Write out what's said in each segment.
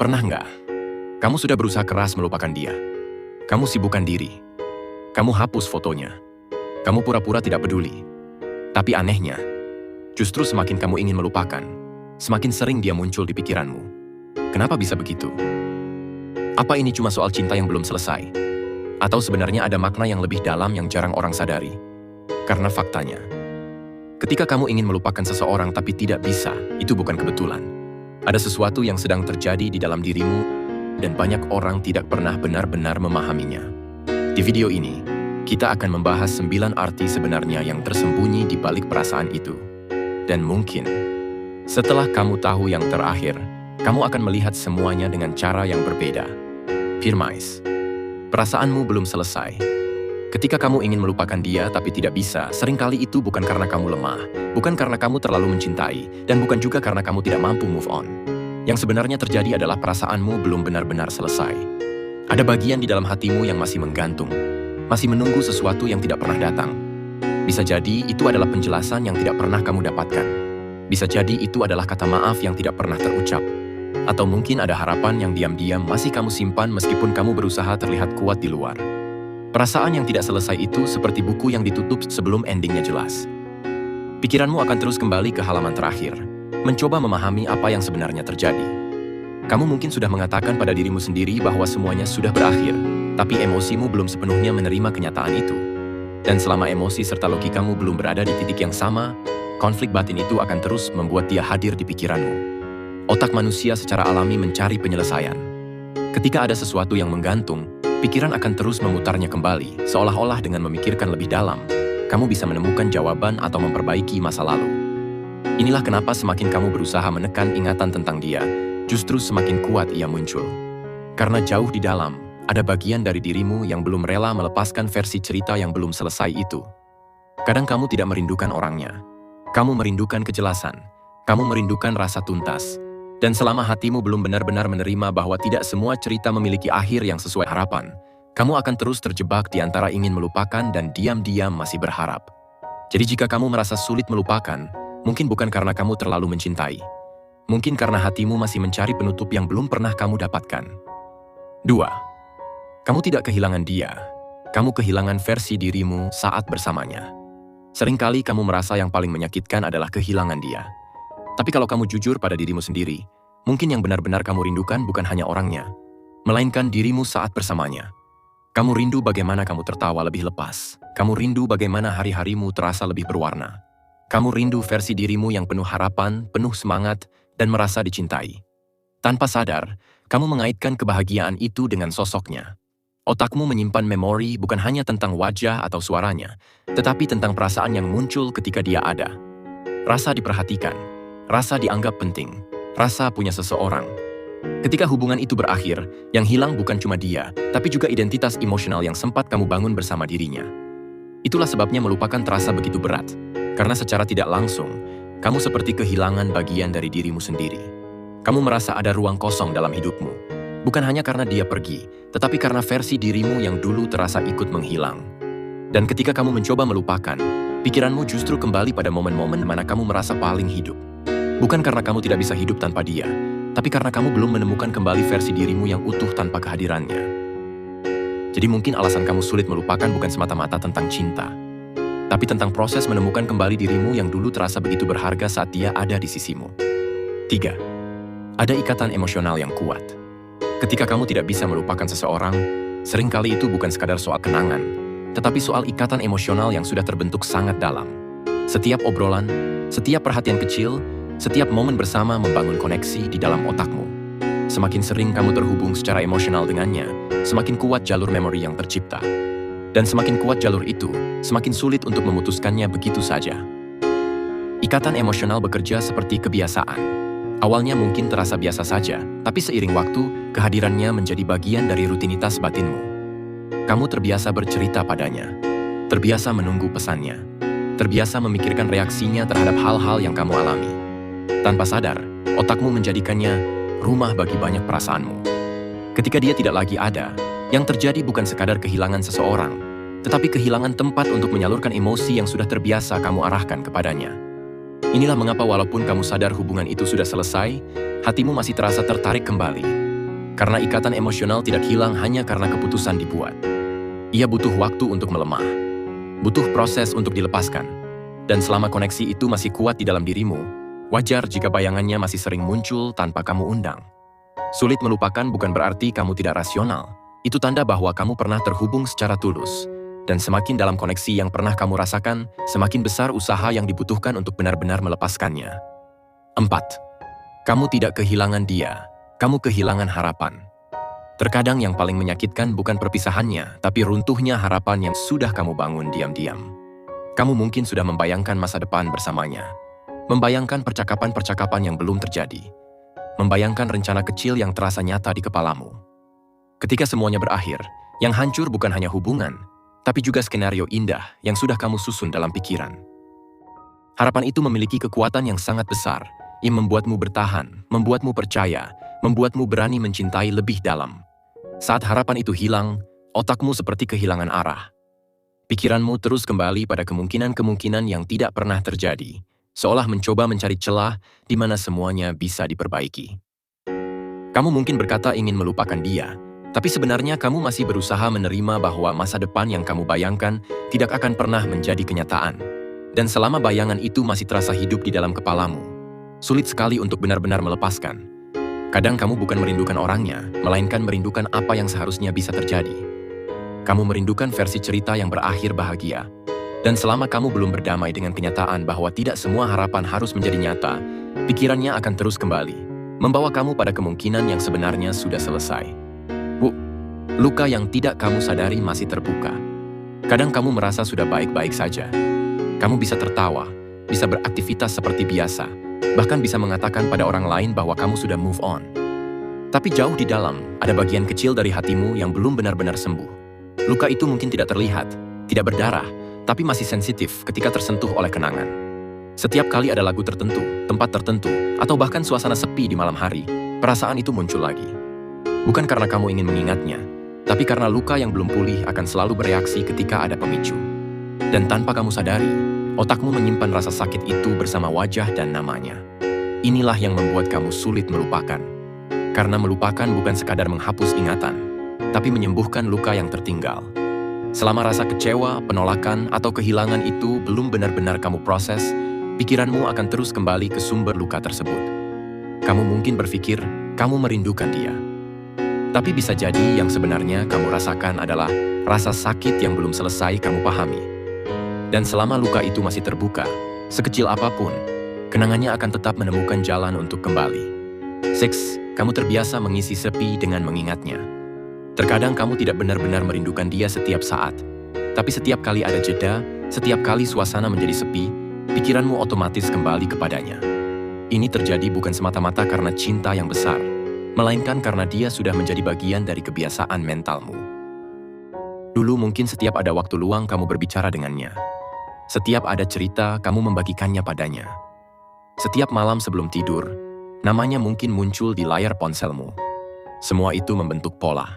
Pernah nggak? Kamu sudah berusaha keras melupakan dia. Kamu sibukkan diri. Kamu hapus fotonya. Kamu pura-pura tidak peduli. Tapi anehnya, justru semakin kamu ingin melupakan, semakin sering dia muncul di pikiranmu. Kenapa bisa begitu? Apa ini cuma soal cinta yang belum selesai? Atau sebenarnya ada makna yang lebih dalam yang jarang orang sadari? Karena faktanya, ketika kamu ingin melupakan seseorang tapi tidak bisa, itu bukan kebetulan. Ada sesuatu yang sedang terjadi di dalam dirimu, dan banyak orang tidak pernah benar-benar memahaminya. Di video ini, kita akan membahas 9 arti sebenarnya yang tersembunyi di balik perasaan itu. Dan mungkin, setelah kamu tahu yang terakhir, kamu akan melihat semuanya dengan cara yang berbeda. Firmais, perasaanmu belum selesai. Ketika kamu ingin melupakan dia tapi tidak bisa, seringkali itu bukan karena kamu lemah, bukan karena kamu terlalu mencintai, dan bukan juga karena kamu tidak mampu move on. Yang sebenarnya terjadi adalah perasaanmu belum benar-benar selesai. Ada bagian di dalam hatimu yang masih menggantung, masih menunggu sesuatu yang tidak pernah datang. Bisa jadi itu adalah penjelasan yang tidak pernah kamu dapatkan. Bisa jadi itu adalah kata maaf yang tidak pernah terucap. Atau mungkin ada harapan yang diam-diam masih kamu simpan meskipun kamu berusaha terlihat kuat di luar. Perasaan yang tidak selesai itu seperti buku yang ditutup sebelum endingnya jelas. Pikiranmu akan terus kembali ke halaman terakhir, mencoba memahami apa yang sebenarnya terjadi. Kamu mungkin sudah mengatakan pada dirimu sendiri bahwa semuanya sudah berakhir, tapi emosimu belum sepenuhnya menerima kenyataan itu. Dan selama emosi serta logikamu belum berada di titik yang sama, konflik batin itu akan terus membuat dia hadir di pikiranmu. Otak manusia secara alami mencari penyelesaian. Ketika ada sesuatu yang menggantung, pikiran akan terus memutarnya kembali, seolah-olah dengan memikirkan lebih dalam, kamu bisa menemukan jawaban atau memperbaiki masa lalu. Inilah kenapa semakin kamu berusaha menekan ingatan tentang dia, justru semakin kuat ia muncul. Karena jauh di dalam, ada bagian dari dirimu yang belum rela melepaskan versi cerita yang belum selesai itu. Kadang kamu tidak merindukan orangnya. Kamu merindukan kejelasan. Kamu merindukan rasa tuntas. Dan selama hatimu belum benar-benar menerima bahwa tidak semua cerita memiliki akhir yang sesuai harapan, kamu akan terus terjebak di antara ingin melupakan dan diam-diam masih berharap. Jadi jika kamu merasa sulit melupakan, mungkin bukan karena kamu terlalu mencintai. Mungkin karena hatimu masih mencari penutup yang belum pernah kamu dapatkan. 2. Kamu tidak kehilangan dia. Kamu kehilangan versi dirimu saat bersamanya. Seringkali kamu merasa yang paling menyakitkan adalah kehilangan dia. Tapi kalau kamu jujur pada dirimu sendiri, mungkin yang benar-benar kamu rindukan bukan hanya orangnya, melainkan dirimu saat bersamanya. Kamu rindu bagaimana kamu tertawa lebih lepas. Kamu rindu bagaimana hari-harimu terasa lebih berwarna. Kamu rindu versi dirimu yang penuh harapan, penuh semangat, dan merasa dicintai. Tanpa sadar, kamu mengaitkan kebahagiaan itu dengan sosoknya. Otakmu menyimpan memori bukan hanya tentang wajah atau suaranya, tetapi tentang perasaan yang muncul ketika dia ada. Rasa diperhatikan, rasa dianggap penting, rasa punya seseorang. Ketika hubungan itu berakhir, yang hilang bukan cuma dia, tapi juga identitas emosional yang sempat kamu bangun bersama dirinya. Itulah sebabnya melupakan terasa begitu berat, karena secara tidak langsung, kamu seperti kehilangan bagian dari dirimu sendiri. Kamu merasa ada ruang kosong dalam hidupmu, bukan hanya karena dia pergi, tetapi karena versi dirimu yang dulu terasa ikut menghilang. Dan ketika kamu mencoba melupakan, pikiranmu justru kembali pada momen-momen mana kamu merasa paling hidup. Bukan karena kamu tidak bisa hidup tanpa dia, tapi karena kamu belum menemukan kembali versi dirimu yang utuh tanpa kehadirannya. Jadi mungkin alasan kamu sulit melupakan bukan semata-mata tentang cinta, tapi tentang proses menemukan kembali dirimu yang dulu terasa begitu berharga saat dia ada di sisimu. 3. Ada ikatan emosional yang kuat. Ketika kamu tidak bisa melupakan seseorang, seringkali itu bukan sekadar soal kenangan, tetapi soal ikatan emosional yang sudah terbentuk sangat dalam. Setiap obrolan, setiap perhatian kecil, setiap momen bersama membangun koneksi di dalam otakmu. Semakin sering kamu terhubung secara emosional dengannya, semakin kuat jalur memori yang tercipta. Dan semakin kuat jalur itu, semakin sulit untuk memutuskannya begitu saja. Ikatan emosional bekerja seperti kebiasaan. Awalnya mungkin terasa biasa saja, tapi seiring waktu, kehadirannya menjadi bagian dari rutinitas batinmu. Kamu terbiasa bercerita padanya, terbiasa menunggu pesannya, terbiasa memikirkan reaksinya terhadap hal-hal yang kamu alami. Tanpa sadar, otakmu menjadikannya rumah bagi banyak perasaanmu. Ketika dia tidak lagi ada, yang terjadi bukan sekadar kehilangan seseorang, tetapi kehilangan tempat untuk menyalurkan emosi yang sudah terbiasa kamu arahkan kepadanya. Inilah mengapa walaupun kamu sadar hubungan itu sudah selesai, hatimu masih terasa tertarik kembali, Karena ikatan emosional tidak hilang hanya karena keputusan dibuat. Ia butuh waktu untuk melemah, butuh proses untuk dilepaskan. Dan selama koneksi itu masih kuat di dalam dirimu, wajar jika bayangannya masih sering muncul tanpa kamu undang. Sulit melupakan bukan berarti kamu tidak rasional. Itu tanda bahwa kamu pernah terhubung secara tulus. Dan semakin dalam koneksi yang pernah kamu rasakan, semakin besar usaha yang dibutuhkan untuk benar-benar melepaskannya. 4. Kamu tidak kehilangan dia, kamu kehilangan harapan. Terkadang yang paling menyakitkan bukan perpisahannya, tapi runtuhnya harapan yang sudah kamu bangun diam-diam. Kamu mungkin sudah membayangkan masa depan bersamanya, membayangkan percakapan-percakapan yang belum terjadi, membayangkan rencana kecil yang terasa nyata di kepalamu. Ketika semuanya berakhir, yang hancur bukan hanya hubungan, tapi juga skenario indah yang sudah kamu susun dalam pikiran. Harapan itu memiliki kekuatan yang sangat besar, yang membuatmu bertahan, membuatmu percaya, membuatmu berani mencintai lebih dalam. Saat harapan itu hilang, otakmu seperti kehilangan arah. Pikiranmu terus kembali pada kemungkinan-kemungkinan yang tidak pernah terjadi, seolah mencoba mencari celah di mana semuanya bisa diperbaiki. Kamu mungkin berkata ingin melupakan dia, tapi sebenarnya kamu masih berusaha menerima bahwa masa depan yang kamu bayangkan tidak akan pernah menjadi kenyataan. Dan selama bayangan itu masih terasa hidup di dalam kepalamu, sulit sekali untuk benar-benar melepaskan. Kadang kamu bukan merindukan orangnya, melainkan merindukan apa yang seharusnya bisa terjadi. Kamu merindukan versi cerita yang berakhir bahagia. Dan selama kamu belum berdamai dengan kenyataan bahwa tidak semua harapan harus menjadi nyata, pikirannya akan terus kembali, membawa kamu pada kemungkinan yang sebenarnya sudah selesai. Luka yang tidak kamu sadari masih terbuka. Kadang kamu merasa sudah baik-baik saja. Kamu bisa tertawa, bisa beraktivitas seperti biasa, bahkan bisa mengatakan pada orang lain bahwa kamu sudah move on. Tapi jauh di dalam, ada bagian kecil dari hatimu yang belum benar-benar sembuh. Luka itu mungkin tidak terlihat, tidak berdarah, tapi masih sensitif ketika tersentuh oleh kenangan. Setiap kali ada lagu tertentu, tempat tertentu, atau bahkan suasana sepi di malam hari, perasaan itu muncul lagi. Bukan karena kamu ingin mengingatnya, tapi karena luka yang belum pulih akan selalu bereaksi ketika ada pemicu. Dan tanpa kamu sadari, otakmu menyimpan rasa sakit itu bersama wajah dan namanya. Inilah yang membuat kamu sulit melupakan. Karena melupakan bukan sekadar menghapus ingatan, tapi menyembuhkan luka yang tertinggal. Selama rasa kecewa, penolakan, atau kehilangan itu belum benar-benar kamu proses, pikiranmu akan terus kembali ke sumber luka tersebut. Kamu mungkin berpikir, kamu merindukan dia. Tapi bisa jadi yang sebenarnya kamu rasakan adalah rasa sakit yang belum selesai kamu pahami. Dan selama luka itu masih terbuka, sekecil apapun, kenangannya akan tetap menemukan jalan untuk kembali. 6. Kamu terbiasa mengisi sepi dengan mengingatnya. Terkadang kamu tidak benar-benar merindukan dia setiap saat. Tapi setiap kali ada jeda, setiap kali suasana menjadi sepi, pikiranmu otomatis kembali kepadanya. Ini terjadi bukan semata-mata karena cinta yang besar, melainkan karena dia sudah menjadi bagian dari kebiasaan mentalmu. Dulu mungkin setiap ada waktu luang kamu berbicara dengannya. Setiap ada cerita, kamu membagikannya padanya. Setiap malam sebelum tidur, namanya mungkin muncul di layar ponselmu. Semua itu membentuk pola.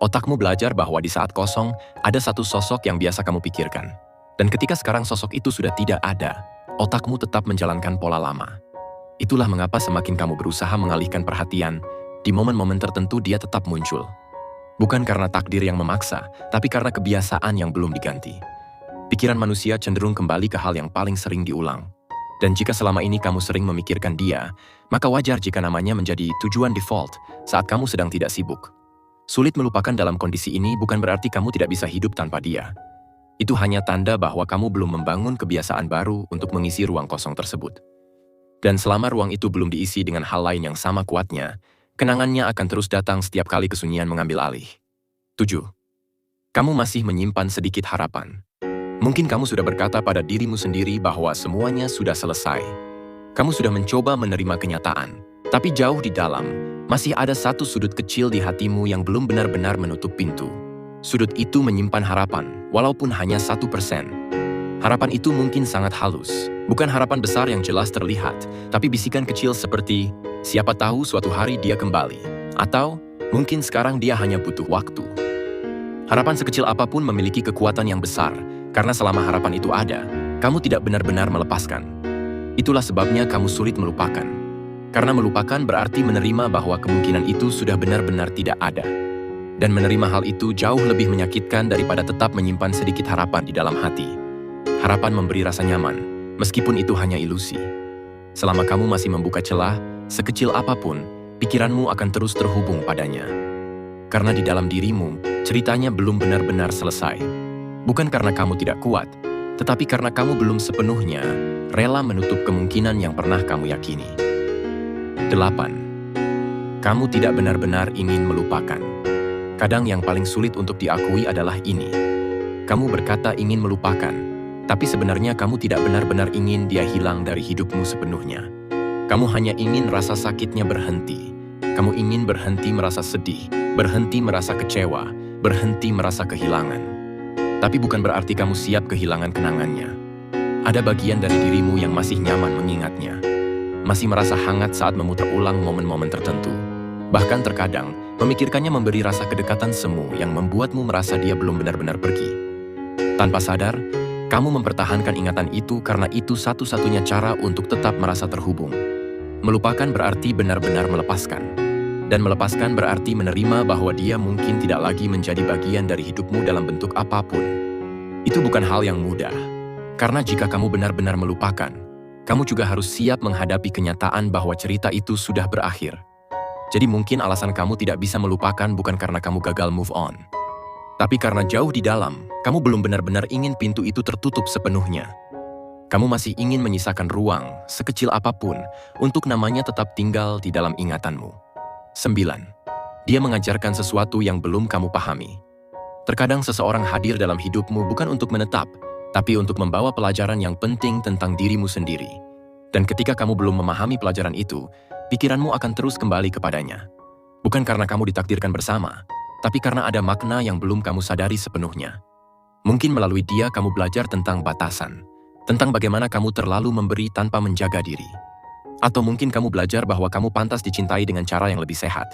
Otakmu belajar bahwa di saat kosong, ada satu sosok yang biasa kamu pikirkan. Dan ketika sekarang sosok itu sudah tidak ada, otakmu tetap menjalankan pola lama. Itulah mengapa semakin kamu berusaha mengalihkan perhatian, di momen-momen tertentu dia tetap muncul. Bukan karena takdir yang memaksa, tapi karena kebiasaan yang belum diganti. Pikiran manusia cenderung kembali ke hal yang paling sering diulang. Dan jika selama ini kamu sering memikirkan dia, maka wajar jika namanya menjadi tujuan default saat kamu sedang tidak sibuk. Sulit melupakan dalam kondisi ini bukan berarti kamu tidak bisa hidup tanpa dia. Itu hanya tanda bahwa kamu belum membangun kebiasaan baru untuk mengisi ruang kosong tersebut. Dan selama ruang itu belum diisi dengan hal lain yang sama kuatnya, kenangannya akan terus datang setiap kali kesunyian mengambil alih. 7. Kamu masih menyimpan sedikit harapan. Mungkin kamu sudah berkata pada dirimu sendiri bahwa semuanya sudah selesai. Kamu sudah mencoba menerima kenyataan, tapi jauh di dalam, masih ada satu sudut kecil di hatimu yang belum benar-benar menutup pintu. Sudut itu menyimpan harapan, walaupun hanya 1%. Harapan itu mungkin sangat halus, bukan harapan besar yang jelas terlihat, tapi bisikan kecil seperti, siapa tahu suatu hari dia kembali, atau mungkin sekarang dia hanya butuh waktu. Harapan sekecil apapun memiliki kekuatan yang besar, karena selama harapan itu ada, kamu tidak benar-benar melepaskan. Itulah sebabnya kamu sulit melupakan. Karena melupakan berarti menerima bahwa kemungkinan itu sudah benar-benar tidak ada. Dan menerima hal itu jauh lebih menyakitkan daripada tetap menyimpan sedikit harapan di dalam hati. Harapan memberi rasa nyaman, meskipun itu hanya ilusi. Selama kamu masih membuka celah, sekecil apapun, pikiranmu akan terus terhubung padanya. Karena di dalam dirimu, ceritanya belum benar-benar selesai. Bukan karena kamu tidak kuat, tetapi karena kamu belum sepenuhnya rela menutup kemungkinan yang pernah kamu yakini. 8. Kamu tidak benar-benar ingin melupakan. Kadang yang paling sulit untuk diakui adalah ini. Kamu berkata ingin melupakan, tapi sebenarnya kamu tidak benar-benar ingin dia hilang dari hidupmu sepenuhnya. Kamu hanya ingin rasa sakitnya berhenti. Kamu ingin berhenti merasa sedih, berhenti merasa kecewa, berhenti merasa kehilangan. Tapi bukan berarti kamu siap kehilangan kenangannya. Ada bagian dari dirimu yang masih nyaman mengingatnya. Masih merasa hangat saat memutar ulang momen-momen tertentu. Bahkan terkadang, memikirkannya memberi rasa kedekatan semu yang membuatmu merasa dia belum benar-benar pergi. Tanpa sadar, kamu mempertahankan ingatan itu karena itu satu-satunya cara untuk tetap merasa terhubung. Melupakan berarti benar-benar melepaskan. Dan melepaskan berarti menerima bahwa dia mungkin tidak lagi menjadi bagian dari hidupmu dalam bentuk apapun. Itu bukan hal yang mudah. Karena jika kamu benar-benar melupakan, kamu juga harus siap menghadapi kenyataan bahwa cerita itu sudah berakhir. Jadi mungkin alasan kamu tidak bisa melupakan bukan karena kamu gagal move on. Tapi karena jauh di dalam, kamu belum benar-benar ingin pintu itu tertutup sepenuhnya. Kamu masih ingin menyisakan ruang, sekecil apapun, untuk namanya tetap tinggal di dalam ingatanmu. 9. Dia mengajarkan sesuatu yang belum kamu pahami. Terkadang seseorang hadir dalam hidupmu bukan untuk menetap, tapi untuk membawa pelajaran yang penting tentang dirimu sendiri. Dan ketika kamu belum memahami pelajaran itu, pikiranmu akan terus kembali kepadanya. Bukan karena kamu ditakdirkan bersama, tapi karena ada makna yang belum kamu sadari sepenuhnya. Mungkin melalui dia kamu belajar tentang batasan, tentang bagaimana kamu terlalu memberi tanpa menjaga diri. Atau mungkin kamu belajar bahwa kamu pantas dicintai dengan cara yang lebih sehat.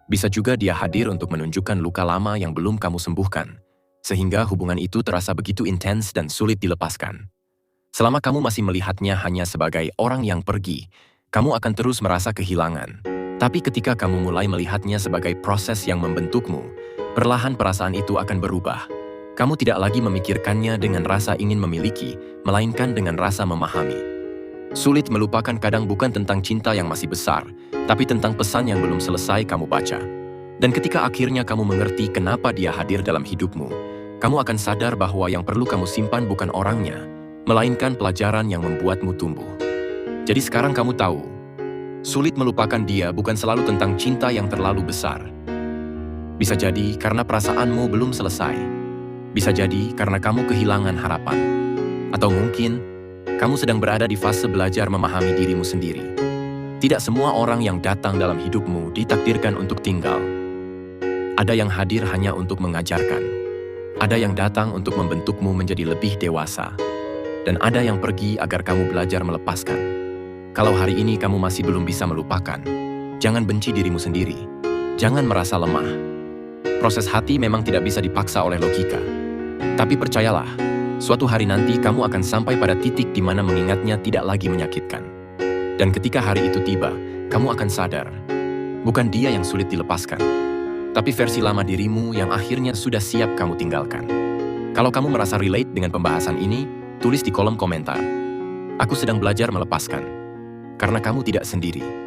Bisa juga dia hadir untuk menunjukkan luka lama yang belum kamu sembuhkan, sehingga hubungan itu terasa begitu intens dan sulit dilepaskan. Selama kamu masih melihatnya hanya sebagai orang yang pergi, kamu akan terus merasa kehilangan. Tapi ketika kamu mulai melihatnya sebagai proses yang membentukmu, perlahan perasaan itu akan berubah. Kamu tidak lagi memikirkannya dengan rasa ingin memiliki, melainkan dengan rasa memahami. Sulit melupakan kadang bukan tentang cinta yang masih besar, tapi tentang pesan yang belum selesai kamu baca. Dan ketika akhirnya kamu mengerti kenapa dia hadir dalam hidupmu, kamu akan sadar bahwa yang perlu kamu simpan bukan orangnya, melainkan pelajaran yang membuatmu tumbuh. Jadi sekarang kamu tahu, sulit melupakan dia bukan selalu tentang cinta yang terlalu besar. Bisa jadi karena perasaanmu belum selesai. Bisa jadi karena kamu kehilangan harapan. Atau mungkin, kamu sedang berada di fase belajar memahami dirimu sendiri. Tidak semua orang yang datang dalam hidupmu ditakdirkan untuk tinggal. Ada yang hadir hanya untuk mengajarkan. Ada yang datang untuk membentukmu menjadi lebih dewasa. Dan ada yang pergi agar kamu belajar melepaskan. Kalau hari ini kamu masih belum bisa melupakan, jangan benci dirimu sendiri. Jangan merasa lemah. Proses hati memang tidak bisa dipaksa oleh logika. Tapi percayalah, suatu hari nanti kamu akan sampai pada titik di mana mengingatnya tidak lagi menyakitkan. Dan ketika hari itu tiba, kamu akan sadar, bukan dia yang sulit dilepaskan, tapi versi lama dirimu yang akhirnya sudah siap kamu tinggalkan. Kalau kamu merasa relate dengan pembahasan ini, tulis di kolom komentar. Aku sedang belajar melepaskan. Karena kamu tidak sendiri.